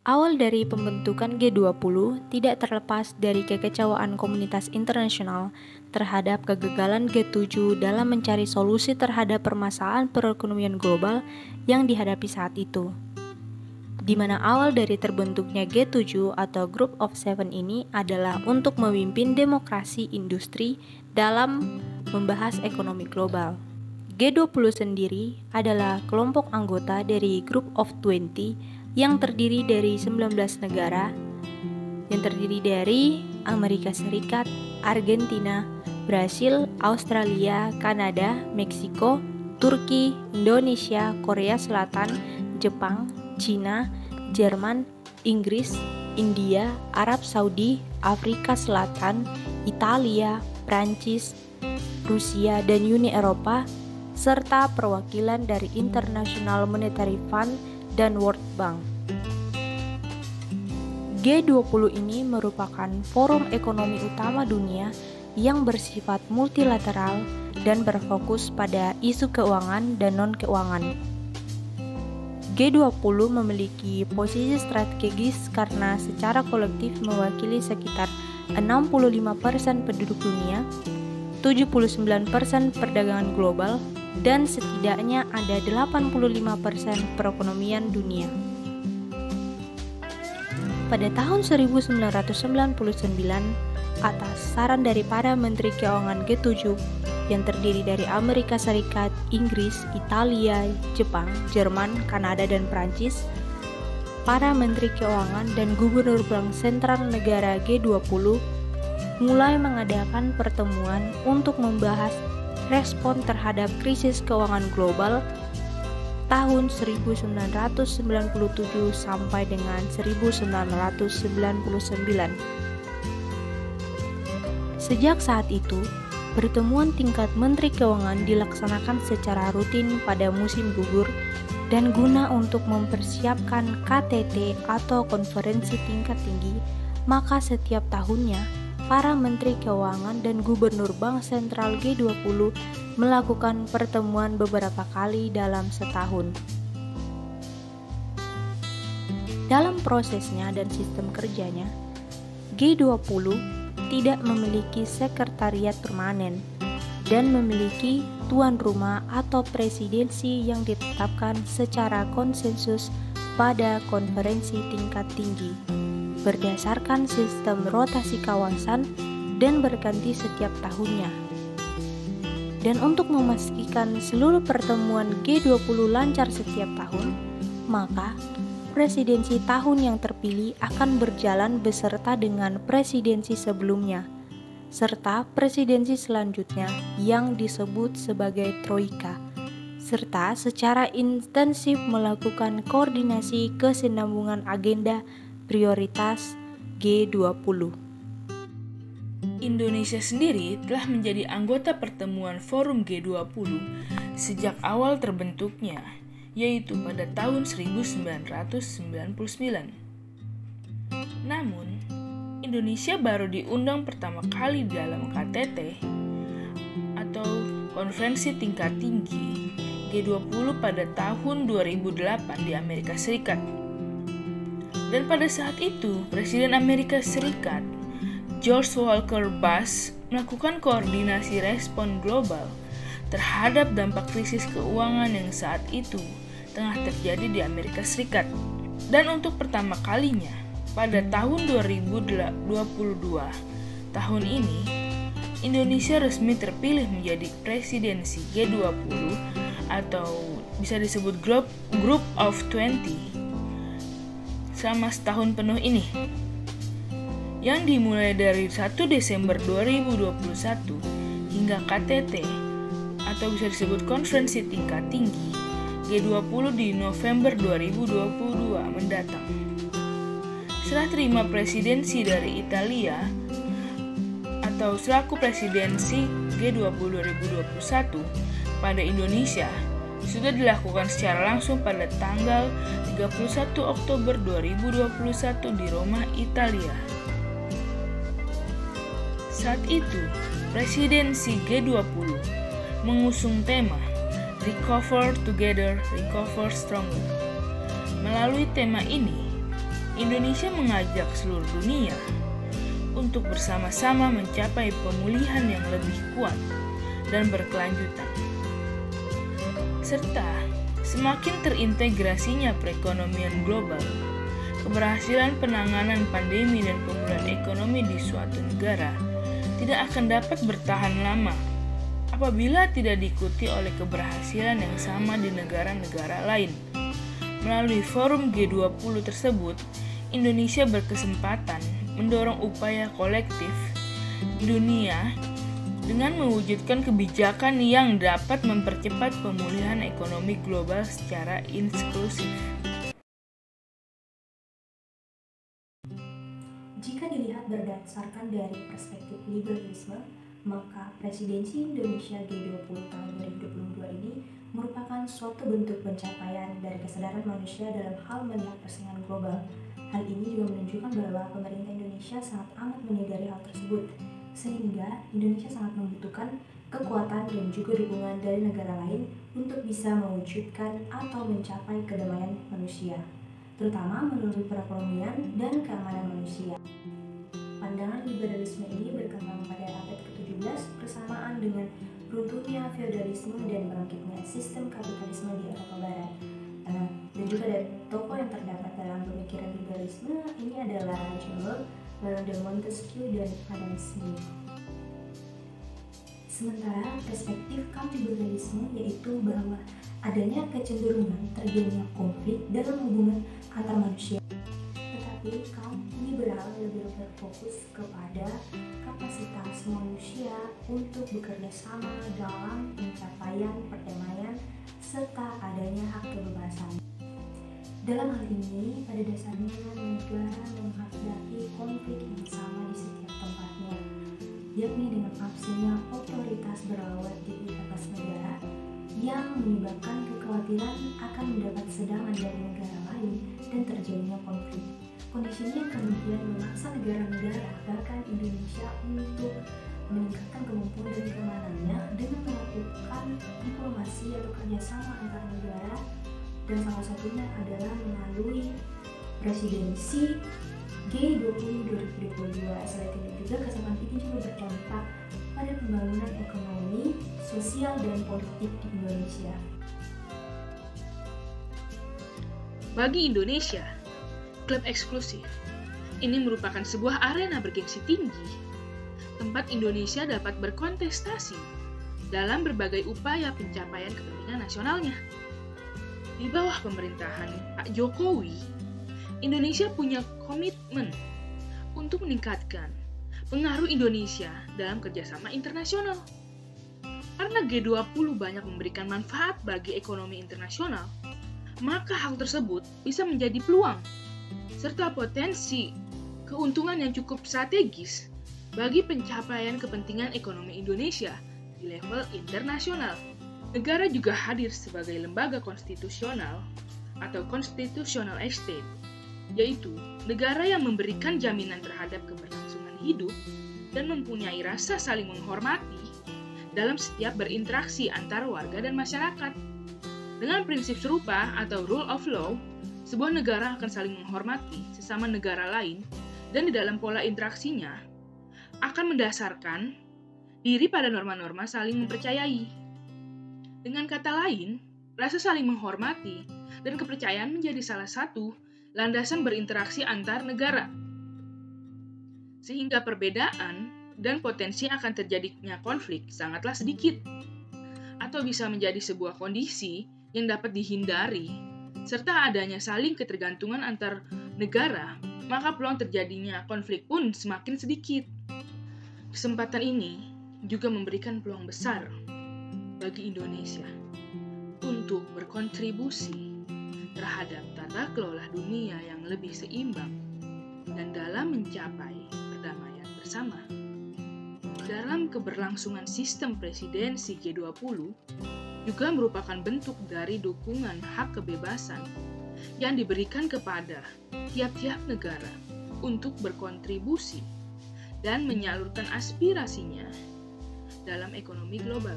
Awal dari pembentukan G20 tidak terlepas dari kekecewaan komunitas internasional terhadap kegagalan G7 dalam mencari solusi terhadap permasalahan perekonomian global yang dihadapi saat itu. Di mana awal dari terbentuknya G7 atau Group of Seven ini adalah untuk memimpin demokrasi industri dalam membahas ekonomi global. G20 sendiri adalah kelompok anggota dari Group of 20 yang terdiri dari 19 negara, yang terdiri dari Amerika Serikat, Argentina, Brasil, Australia, Kanada, Meksiko, Turki, Indonesia, Korea Selatan, Jepang, Cina, Jerman, Inggris, India, Arab Saudi, Afrika Selatan, Italia, Prancis, Rusia, dan Uni Eropa, serta perwakilan dari International Monetary Fund dan World Bank. G20 ini merupakan forum ekonomi utama dunia yang bersifat multilateral dan berfokus pada isu keuangan dan non-keuangan. G20 memiliki posisi strategis karena secara kolektif mewakili sekitar 65% penduduk dunia, 79% perdagangan global, dan setidaknya ada 85% perekonomian dunia. Pada tahun 1999, atas saran dari para menteri keuangan G7 yang terdiri dari Amerika Serikat, Inggris, Italia, Jepang, Jerman, Kanada, dan Prancis, para menteri keuangan dan gubernur bank sentral negara G20 mulai mengadakan pertemuan untuk membahas respon terhadap krisis keuangan global tahun 1997 sampai dengan 1999. Sejak saat itu, pertemuan tingkat menteri keuangan dilaksanakan secara rutin pada musim gugur dan guna untuk mempersiapkan KTT atau konferensi tingkat tinggi, maka setiap tahunnya para menteri keuangan dan gubernur bank sentral G20 melakukan pertemuan beberapa kali dalam setahun. Dalam prosesnya dan sistem kerjanya, G20 tidak memiliki sekretariat permanen dan memiliki tuan rumah atau presidensi yang ditetapkan secara konsensus pada konferensi tingkat tinggi berdasarkan sistem rotasi kawasan dan berganti setiap tahunnya. Dan untuk memastikan seluruh pertemuan G20 lancar setiap tahun, maka presidensi tahun yang terpilih akan berjalan beserta dengan presidensi sebelumnya, serta presidensi selanjutnya yang disebut sebagai Troika, serta secara intensif melakukan koordinasi kesinambungan agenda prioritas G20. Indonesia sendiri telah menjadi anggota pertemuan Forum G20 sejak awal terbentuknya, yaitu pada tahun 1999. Namun, Indonesia baru diundang pertama kali dalam KTT atau Konferensi Tingkat Tinggi G20 pada tahun 2008 di Amerika Serikat. Dan pada saat itu, Presiden Amerika Serikat, George Walker Bush, melakukan koordinasi respon global terhadap dampak krisis keuangan yang saat itu tengah terjadi di Amerika Serikat. Dan untuk pertama kalinya, pada tahun 2022, tahun ini, Indonesia resmi terpilih menjadi presidensi G20 atau bisa disebut Group of 20 selama setahun penuh ini, yang dimulai dari 1 Desember 2021 hingga KTT atau bisa disebut konferensi tingkat tinggi G20 di November 2022 mendatang. Setelah terima presidensi dari Italia atau selaku presidensi G20 2021 pada Indonesia sudah dilakukan secara langsung pada tanggal 31 Oktober 2021 di Roma, Italia. Saat itu, presidensi G20 mengusung tema Recover Together, Recover Stronger. Melalui tema ini, Indonesia mengajak seluruh dunia untuk bersama-sama mencapai pemulihan yang lebih kuat dan berkelanjutan, serta semakin terintegrasinya perekonomian global. Keberhasilan penanganan pandemi dan pemulihan ekonomi di suatu negara tidak akan dapat bertahan lama apabila tidak diikuti oleh keberhasilan yang sama di negara-negara lain. Melalui forum G20 tersebut, Indonesia berkesempatan mendorong upaya kolektif dunia dengan mewujudkan kebijakan yang dapat mempercepat pemulihan ekonomi global secara inklusif. Jika dilihat berdasarkan dari perspektif liberalisme, maka presidensi Indonesia G20 tahun 2022 ini merupakan suatu bentuk pencapaian dari kesadaran manusia dalam hal melihat persaingan global. Hal ini juga menunjukkan bahwa pemerintah Indonesia sangat amat menyadari hal tersebut, sehingga Indonesia sangat membutuhkan kekuatan dan juga dukungan dari negara lain untuk bisa mewujudkan atau mencapai kedamaian manusia, terutama melalui perekonomian dan keamanan manusia. Pandangan liberalisme ini berkembang pada abad ke-17 bersamaan dengan runtuhnya feodalisme dan bangkitnya sistem kapitalisme di Eropa Barat. Dan juga dari tokoh yang terdapat dalam pemikiran liberalisme ini adalah John Locke, Montesquieu, dan Adam Smith. Sementara perspektif kaum liberalisme yaitu bahwa adanya kecenderungan terjadinya konflik dalam hubungan antar manusia. Tetapi kaum liberal lebih berfokus kepada kapasitas manusia untuk bekerja sama dalam pencapaian perdamaian serta adanya hak kebebasan. Dalam hal ini, pada dasarnya negara menghadapi konflik yang sama di setiap tempatnya, yakni dengan absennya otoritas berlawat di atas negara yang menyebabkan kekhawatiran akan mendapat sedangan dari negara lain dan terjadinya konflik. Kondisi ini kemudian memaksa negara-negara, bahkan Indonesia, untuk meningkatkan kemampuan dan keamanannya dengan melakukan diplomasi atau kerjasama antar negara, dan salah satunya adalah melalui presidensi G20 2022. Selain itu juga kesempatan ini juga berdampak pada pembangunan ekonomi, sosial, dan politik di Indonesia. Bagi Indonesia, klub eksklusif ini merupakan sebuah arena bergengsi tinggi, tempat Indonesia dapat berkontestasi dalam berbagai upaya pencapaian kepentingan nasionalnya. Di bawah pemerintahan Pak Jokowi, Indonesia punya komitmen untuk meningkatkan pengaruh Indonesia dalam kerjasama internasional. Karena G20 banyak memberikan manfaat bagi ekonomi internasional, maka hal tersebut bisa menjadi peluang serta potensi keuntungan yang cukup strategis bagi pencapaian kepentingan ekonomi Indonesia di level internasional. Negara juga hadir sebagai lembaga konstitusional atau constitutional estate, yaitu negara yang memberikan jaminan terhadap keberlangsungan hidup dan mempunyai rasa saling menghormati dalam setiap berinteraksi antar warga dan masyarakat. Dengan prinsip serupa atau rule of law, sebuah negara akan saling menghormati sesama negara lain dan di dalam pola interaksinya akan mendasarkan diri pada norma-norma saling mempercayai. Dengan kata lain, rasa saling menghormati dan kepercayaan menjadi salah satu landasan berinteraksi antar negara. Sehingga perbedaan dan potensi akan terjadinya konflik sangatlah sedikit, atau bisa menjadi sebuah kondisi yang dapat dihindari, serta adanya saling ketergantungan antar negara, maka peluang terjadinya konflik pun semakin sedikit. Kesempatan ini juga memberikan peluang besar bagi Indonesia untuk berkontribusi terhadap tata kelola dunia yang lebih seimbang dan dalam mencapai perdamaian bersama. Dalam keberlangsungan sistem presidensi G20 juga merupakan bentuk dari dukungan hak kebebasan yang diberikan kepada tiap-tiap negara untuk berkontribusi dan menyalurkan aspirasinya dalam ekonomi global.